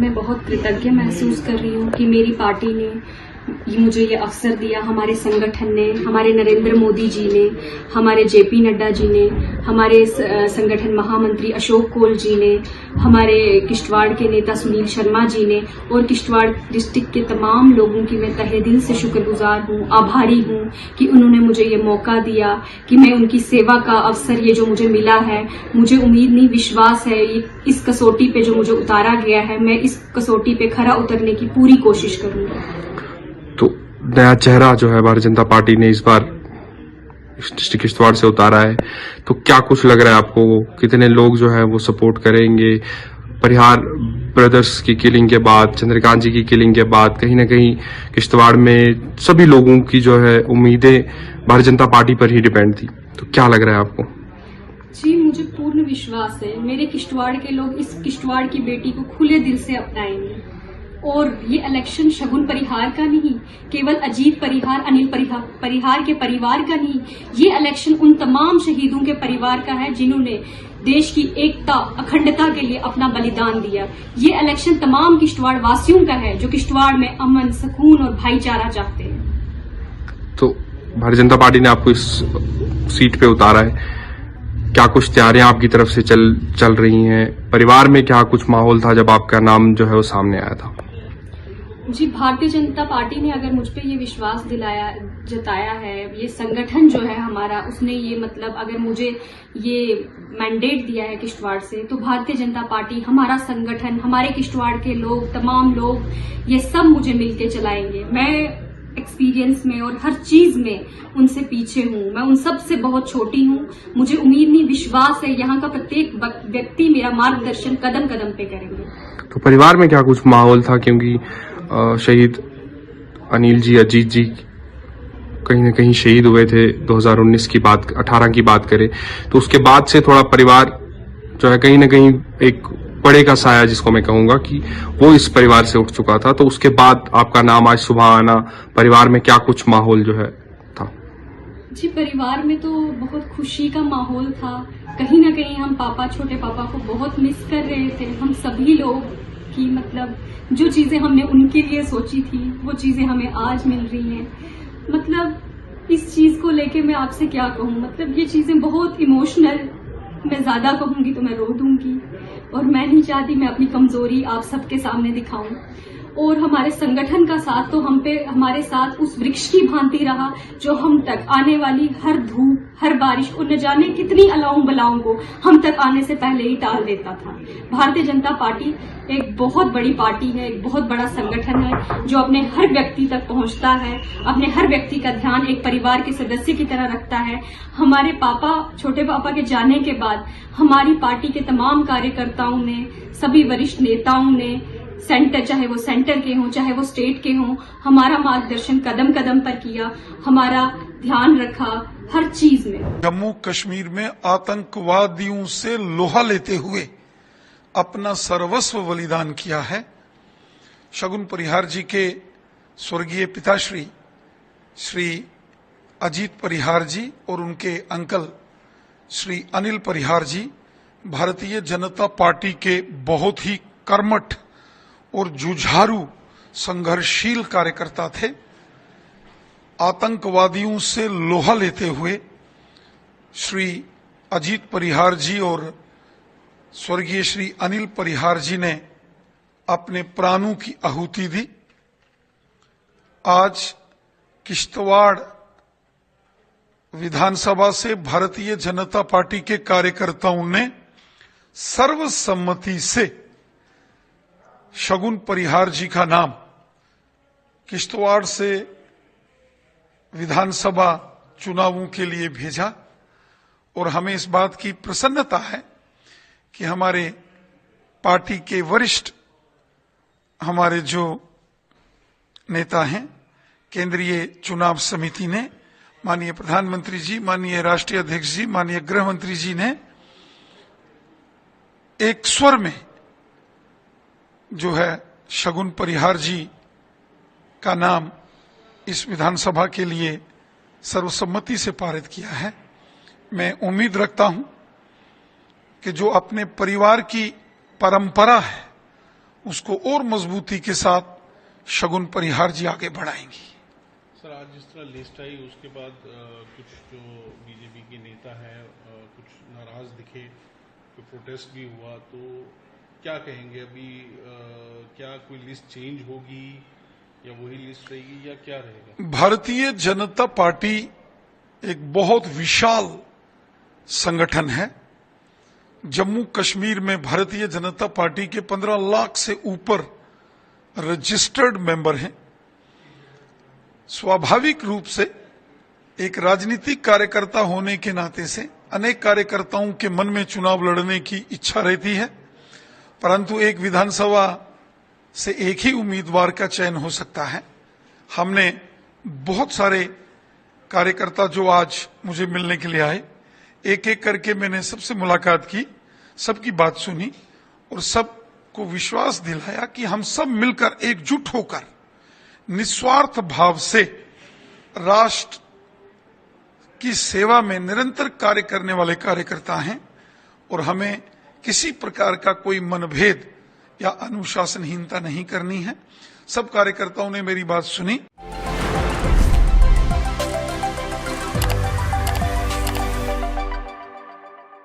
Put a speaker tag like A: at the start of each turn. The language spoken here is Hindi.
A: मैं बहुत कृतज्ञ महसूस कर रही हूँ कि मेरी पार्टी ने मुझे ये अवसर दिया, हमारे संगठन ने, हमारे नरेंद्र मोदी जी ने, हमारे जेपी नड्डा जी ने, हमारे संगठन महामंत्री अशोक कोल जी ने, हमारे किश्तवाड़ के नेता सुनील शर्मा जी ने और किश्तवाड़ डिस्ट्रिक्ट के तमाम लोगों की मैं तहे दिल से शुक्रगुजार हूँ, आभारी हूँ कि उन्होंने मुझे ये मौका दिया कि मैं उनकी सेवा का अवसर ये जो मुझे मिला है, मुझे उम्मीद नहीं विश्वास है इस कसौटी पे जो मुझे उतारा गया है, मैं इस कसौटी पे खरा उतरने की पूरी कोशिश करूंगा।
B: तो नया चेहरा जो है भारतीय जनता पार्टी ने इस बार डिस्ट्रिक्ट किश्तवाड़ से उतारा है, तो क्या कुछ लग रहा है आपको? कितने लोग जो है वो सपोर्ट करेंगे? परिहार ब्रदर्स की किलिंग के बाद, चंद्रकांत जी की किलिंग के बाद कहीं ना कहीं किश्तवाड़ में सभी लोगों की जो है उम्मीदें भारतीय जनता पार्टी पर ही डिपेंड थी, तो क्या लग रहा है आपको?
A: जी, मुझे पूर्ण विश्वास है मेरे किश्तवाड़ के लोग इस किश्तवाड़ की बेटी को खुले दिल से अपनाएंगे और ये इलेक्शन शगुन परिहार का नहीं, केवल अजीत परिहार, अनिल परिहार के परिवार का नहीं, ये इलेक्शन उन तमाम शहीदों के परिवार का है जिन्होंने देश की एकता, अखंडता के लिए अपना बलिदान दिया। ये इलेक्शन तमाम किश्तवाड़ वासियों का है जो किश्तवाड़ में अमन, सुकून और भाईचारा चाहते हैं।
B: तो भारतीय जनता पार्टी ने आपको इस सीट पे उतारा है, क्या कुछ तैयारियां आपकी तरफ से चल रही हैं? परिवार में क्या कुछ माहौल था जब आपका नाम जो है वो सामने आया था?
A: जी, भारतीय जनता पार्टी ने अगर मुझ पे ये विश्वास जताया है, ये संगठन जो है हमारा, उसने ये मतलब अगर मुझे ये मैंडेट दिया है किश्तवाड़ से, तो भारतीय जनता पार्टी, हमारा संगठन, हमारे किश्तवाड़ के लोग, तमाम लोग, ये सब मुझे मिलके चलाएंगे। मैं एक्सपीरियंस में और हर चीज में उनसे पीछे हूँ, मैं उन सब से बहुत छोटी हूँ। मुझे उम्मीद नहीं विश्वास है यहाँ का प्रत्येक व्यक्ति मेरा मार्गदर्शन कदम कदम पे करेंगे।
B: तो परिवार में क्या कुछ माहौल था? क्योंकि शहीद अनिल जी, अजीत जी कहीं ना कहीं शहीद हुए थे 2019 की बात, 18 की बात करें तो उसके बाद से थोड़ा परिवार जो है कहीं ना कहीं एक बड़े का साया, जिसको मैं कहूंगा कि वो इस परिवार से उठ चुका था, तो उसके बाद आपका नाम आज सुबह आना, परिवार में क्या कुछ माहौल जो है था?
A: जी, परिवार में तो बहुत खुशी का माहौल था। कहीं ना कहीं हम छोटे पापा को बहुत मिस कर रहे थे। हम सभी लोग की मतलब जो चीजें हमने उनके लिए सोची थी वो चीजें हमें आज मिल रही हैं। मतलब इस चीज को लेके मैं आपसे क्या कहूँ, मतलब ये चीजें बहुत इमोशनल, मैं ज्यादा कहूंगी तो मैं रो दूंगी और मैं नहीं चाहती मैं अपनी कमजोरी आप सबके सामने दिखाऊं। और हमारे संगठन का साथ तो हमारे साथ उस वृक्ष की भांति रहा जो हम तक आने वाली हर धूप, हर बारिश और न जाने कितनी अलाउं बलाओं को हम तक आने से पहले ही टाल देता था। भारतीय जनता पार्टी एक बहुत बड़ी पार्टी है, एक बहुत बड़ा संगठन है जो अपने हर व्यक्ति तक पहुंचता है, अपने हर व्यक्ति का ध्यान एक परिवार के सदस्य की तरह रखता है। हमारे छोटे पापा के जाने के बाद हमारी पार्टी के तमाम कार्यकर्ताओं ने, सभी वरिष्ठ नेताओं ने, चाहे वो सेंटर के हों चाहे वो स्टेट के हों, हमारा मार्गदर्शन कदम कदम पर किया, हमारा ध्यान रखा हर चीज में।
C: जम्मू कश्मीर में आतंकवादियों से लोहा लेते हुए अपना सर्वस्व बलिदान किया है। शगुन परिहार जी के स्वर्गीय पिताश्री श्री अजीत परिहार जी और उनके अंकल श्री अनिल परिहार जी भारतीय जनता पार्टी के बहुत ही कर्मठ और जुझारू संघर्षशील कार्यकर्ता थे। आतंकवादियों से लोहा लेते हुए श्री अजीत परिहार जी और स्वर्गीय श्री अनिल परिहार जी ने अपने प्राणों की आहुति दी। आज किश्तवाड़ विधानसभा से भारतीय जनता पार्टी के कार्यकर्ताओं ने सर्वसम्मति से शगुन परिहार जी का नाम किश्तवाड़ से विधानसभा चुनावों के लिए भेजा और हमें इस बात की प्रसन्नता है कि हमारे पार्टी के वरिष्ठ, हमारे जो नेता हैं, केंद्रीय चुनाव समिति ने, माननीय प्रधानमंत्री जी, माननीय राष्ट्रीय अध्यक्ष जी, माननीय गृह मंत्री जी ने एक स्वर में जो है शगुन परिहार जी का नाम इस विधानसभा के लिए सर्वसम्मति से पारित किया है। मैं उम्मीद रखता हूं कि जो अपने परिवार की परंपरा है उसको और मजबूती के साथ शगुन परिहार जी आगे बढ़ाएंगी।
D: सर, आज जिस तरह लिस्ट आई उसके बाद कुछ जो बीजेपी के नेता हैं कुछ नाराज दिखे, कोई प्रोटेस्ट भी हुआ, तो क्या कहेंगे अभी? क्या कोई लिस्ट चेंज होगी या वही लिस्ट रहेगी या क्या रहेगा?
C: भारतीय जनता पार्टी एक बहुत विशाल संगठन है। जम्मू कश्मीर में भारतीय जनता पार्टी के 15 लाख से ऊपर रजिस्टर्ड मेंबर हैं। स्वाभाविक रूप से एक राजनीतिक कार्यकर्ता होने के नाते से अनेक कार्यकर्ताओं के मन में चुनाव लड़ने की इच्छा रहती है, परंतु एक विधानसभा से एक ही उम्मीदवार का चयन हो सकता है। हमने बहुत सारे कार्यकर्ता जो आज मुझे मिलने के लिए आए, एक एक करके मैंने सबसे मुलाकात की, सबकी बात सुनी और सबको विश्वास दिलाया कि हम सब मिलकर एकजुट होकर निस्वार्थ भाव से राष्ट्र की सेवा में निरंतर कार्य करने वाले कार्यकर्ता हैं और हमें किसी प्रकार का कोई मनभेद या अनुशासनहीनता नहीं करनी है। सब कार्यकर्ताओं ने मेरी बात सुनी।